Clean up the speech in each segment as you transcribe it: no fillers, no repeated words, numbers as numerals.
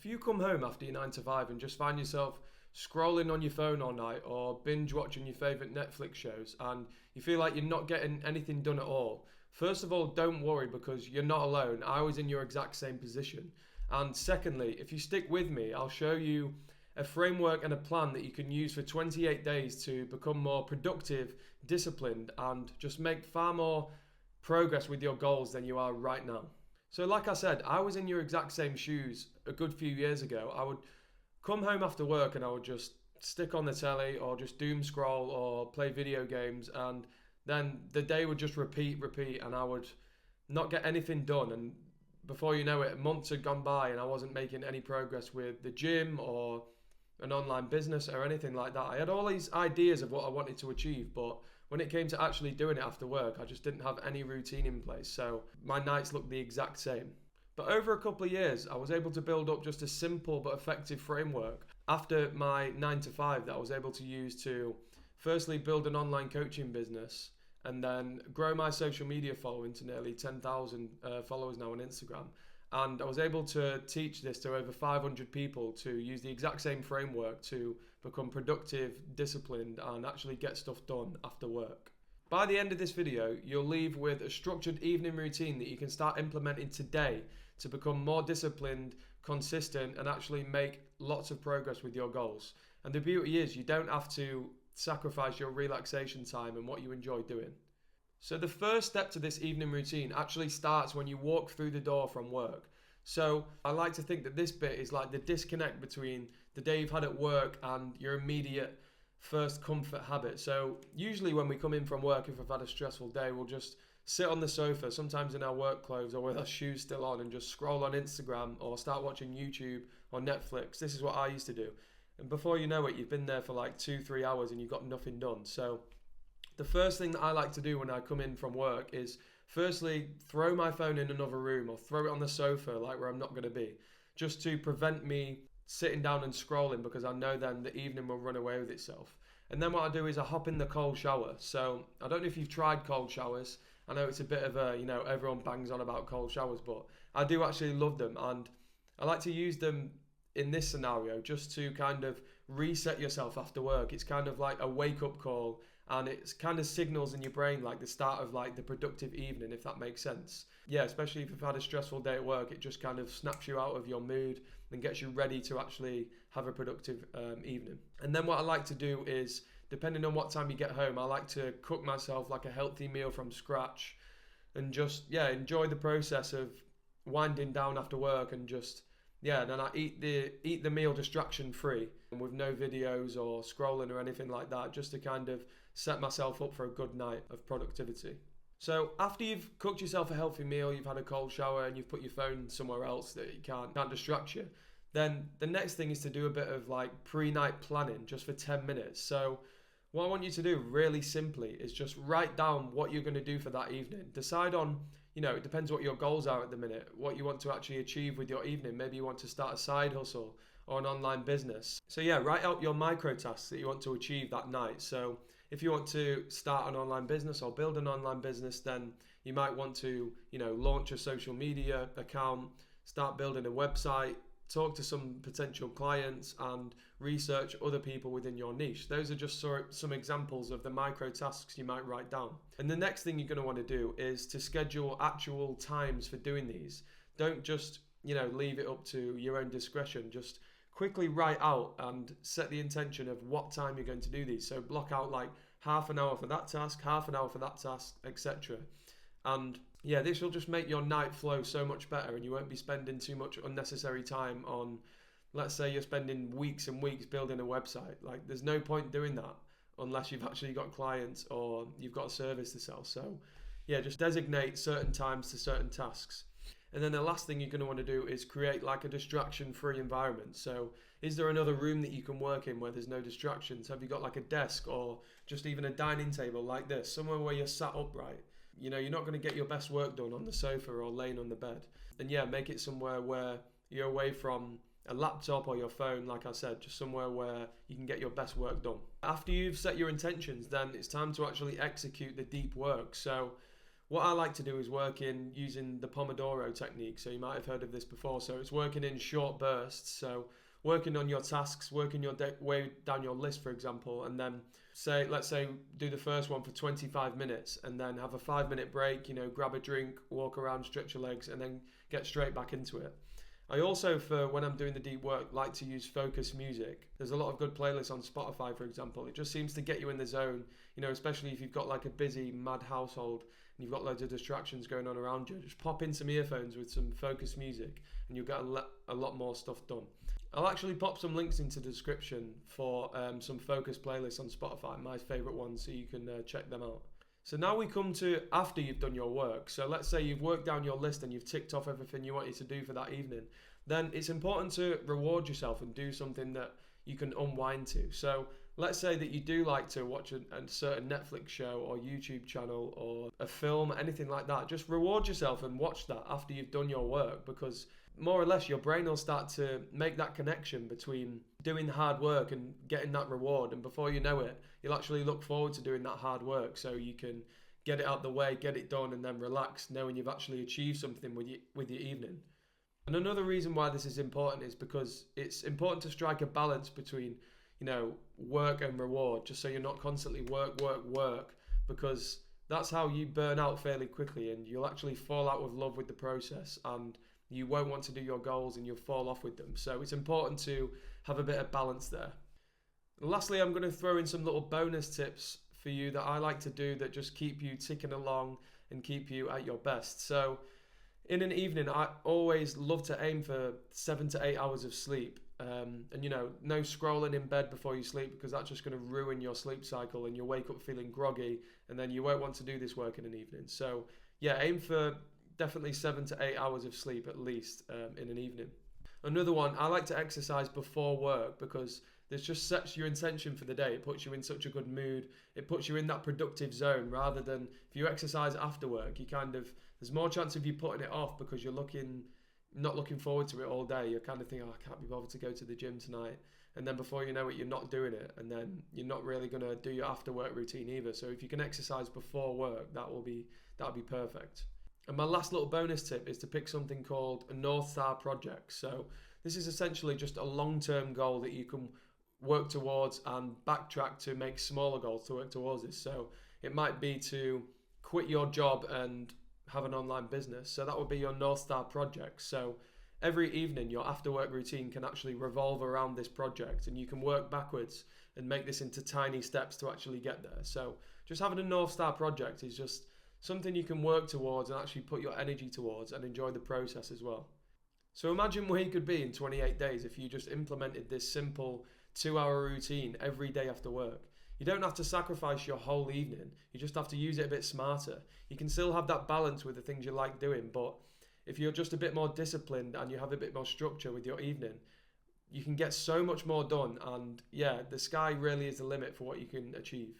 If you come home after your 9 to 5 and just find yourself scrolling on your phone all night or binge watching your favourite Netflix shows and you feel like you're not getting anything done at all, first of all, don't worry because you're not alone. I was in your exact same position. And secondly, if you stick with me, I'll show you a framework and a plan that you can use for 28 days to become more productive, disciplined, and just make far more progress with your goals than you are right now. So like I said, I was in your exact same shoes a good few years ago. I would come home after work and I would just stick on the telly or just doom scroll or play video games, and then the day would just repeat, and I would not get anything done. And before you know it, months had gone by and I wasn't making any progress with the gym or an online business or anything like that. I had all these ideas of what I wanted to achieve, but when it came to actually doing it after work, I just didn't have any routine in place. So my nights looked the exact same. But over a couple of years, I was able to build up just a simple but effective framework after my 9 to 5 that I was able to use to firstly build an online coaching business and then grow my social media following to nearly 10,000 followers now on Instagram. And I was able to teach this to over 500 people to use the exact same framework to become productive, disciplined, and actually get stuff done after work. By the end of this video, you'll leave with a structured evening routine that you can start implementing today to become more disciplined, consistent, and actually make lots of progress with your goals. And the beauty is you don't have to sacrifice your relaxation time and what you enjoy doing. So the first step to this evening routine actually starts when you walk through the door from work. So I like to think that this bit is like the disconnect between the day you've had at work and your immediate first comfort habit. So usually when we come in from work, if we've had a stressful day, we'll just sit on the sofa, sometimes in our work clothes or with our shoes still on, and just scroll on Instagram or start watching YouTube or Netflix. This is what I used to do. And before you know it, you've been there for like 2-3 hours and you've got nothing done. So the first thing that I like to do when I come in from work is firstly throw my phone in another room or throw it on the sofa like where I'm not going to be, just to prevent me sitting down and scrolling, because I know then the evening will run away with itself. And then what I do is I hop in the cold shower. So I don't know if you've tried cold showers. I know it's a bit of a, everyone bangs on about cold showers, but I do actually love them. And I like to use them in this scenario just to kind of reset yourself after work. It's kind of like a wake-up call, and it's kind of signals in your brain like the start of like the productive evening, if that makes sense. Yeah, especially if you've had a stressful day at work, it just kind of snaps you out of your mood and gets you ready to actually have a productive evening. And then what I like to do is, depending on what time you get home, I like to cook myself like a healthy meal from scratch and just, enjoy the process of winding down after work, and just, then I eat the meal distraction free and with no videos or scrolling or anything like that, just to kind of set myself up for a good night of productivity. So after you've cooked yourself a healthy meal, you've had a cold shower and you've put your phone somewhere else that you can't distract you, then the next thing is to do a bit of like pre-night planning just for 10 minutes. So what I want you to do really simply is just write down what you're going to do for that evening. Decide on, it depends what your goals are at the minute, what you want to actually achieve with your evening. Maybe you want to start a side hustle or an online business. So write out your micro tasks that you want to achieve that night. So if you want to start an online business or build an online business, then you might want to, launch a social media account, start building a website, talk to some potential clients, and research other people within your niche. Those are just some examples of the micro tasks you might write down. And the next thing you're going to want to do is to schedule actual times for doing these. Don't just, leave it up to your own discretion. Just quickly write out and set the intention of what time you're going to do these. So block out like half an hour for that task, half an hour for that task, etc. And this will just make your night flow so much better, and you won't be spending too much unnecessary time on, let's say you're spending weeks and weeks building a website. Like, there's no point doing that unless you've actually got clients or you've got a service to sell. So just designate certain times to certain tasks. And then the last thing you're going to want to do is create like a distraction-free environment. So is there another room that you can work in where there's no distractions? Have you got like a desk or just even a dining table like this, somewhere where you're sat upright? You're not going to get your best work done on the sofa or laying on the bed. And make it somewhere where you're away from a laptop or your phone, like I said, just somewhere where you can get your best work done. After you've set your intentions, then it's time to actually execute the deep work. So What I like to do is work in using the Pomodoro technique. So you might have heard of this before. So it's working in short bursts. So working on your tasks, working your way down your list, for example, and then let's say do the first one for 25 minutes and then have a 5-minute break, grab a drink, walk around, stretch your legs, and then get straight back into it. I also, for when I'm doing the deep work, like to use focus music. There's a lot of good playlists on Spotify, for example. It just seems to get you in the zone, especially if you've got like a busy, mad household and you've got loads of distractions going on around you. Just pop in some earphones with some focus music and you'll get a lot more stuff done. I'll actually pop some links into the description for some focus playlists on Spotify, my favourite ones, so you can check them out. So now we come to after you've done your work. So let's say you've worked down your list and you've ticked off everything you wanted to do for that evening. Then it's important to reward yourself and do something that you can unwind to. So let's say that you do like to watch a certain Netflix show or YouTube channel or a film, anything like that. Just reward yourself and watch that after you've done your work, because more or less your brain will start to make that connection between doing the hard work and getting that reward, and before you know it, you'll actually look forward to doing that hard work so you can get it out the way, get it done, and then relax knowing you've actually achieved something with your evening. And another reason why this is important is because it's important to strike a balance between work and reward, just so you're not constantly work, because that's how you burn out fairly quickly and you'll actually fall out of love with the process and you won't want to do your goals and you'll fall off with them. So it's important to have a bit of balance there. And lastly, I'm going to throw in some little bonus tips for you that I like to do that just keep you ticking along and keep you at your best. So in an evening, I always love to aim for 7 to 8 hours of sleep. And no scrolling in bed before you sleep, because that's just going to ruin your sleep cycle and you'll wake up feeling groggy and then you won't want to do this work in an evening. So yeah, aim for definitely 7 to 8 hours of sleep at least in an evening. Another one, I like to exercise before work because this just sets your intention for the day. It puts you in such a good mood. It puts you in that productive zone, rather than if you exercise after work, there's more chance of you putting it off because you're not looking forward to it all day. You're kind of thinking, I can't be bothered to go to the gym tonight. And then before you know it, you're not doing it. And then you're not really going to do your after work routine either. So if you can exercise before work, that'll be perfect. And my last little bonus tip is to pick something called a North Star project. So this is essentially just a long-term goal that you can work towards and backtrack to make smaller goals to work towards this. So it might be to quit your job and have an online business. So that would be your North Star project. So every evening, your after work routine can actually revolve around this project, and you can work backwards and make this into tiny steps to actually get there. So just having a North Star project is just something you can work towards and actually put your energy towards and enjoy the process as well. So imagine where you could be in 28 days if you just implemented this simple 2-hour routine every day after work. You don't have to sacrifice your whole evening. You just have to use it a bit smarter. You can still have that balance with the things you like doing, but if you're just a bit more disciplined and you have a bit more structure with your evening, you can get so much more done, and yeah, the sky really is the limit for what you can achieve.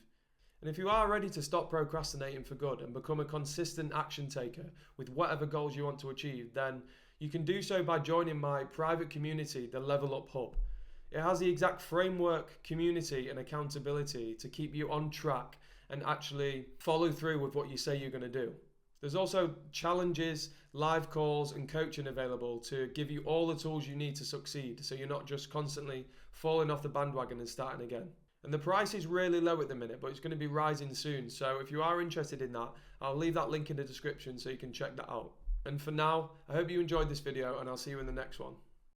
And if you are ready to stop procrastinating for good and become a consistent action taker with whatever goals you want to achieve, then you can do so by joining my private community, the Level Up Hub. It has the exact framework, community and accountability to keep you on track and actually follow through with what you say you're going to do. There's also challenges, live calls and coaching available to give you all the tools you need to succeed, so you're not just constantly falling off the bandwagon and starting again. And the price is really low at the minute, but it's going to be rising soon. So if you are interested in that, I'll leave that link in the description so you can check that out. And for now, I hope you enjoyed this video and I'll see you in the next one.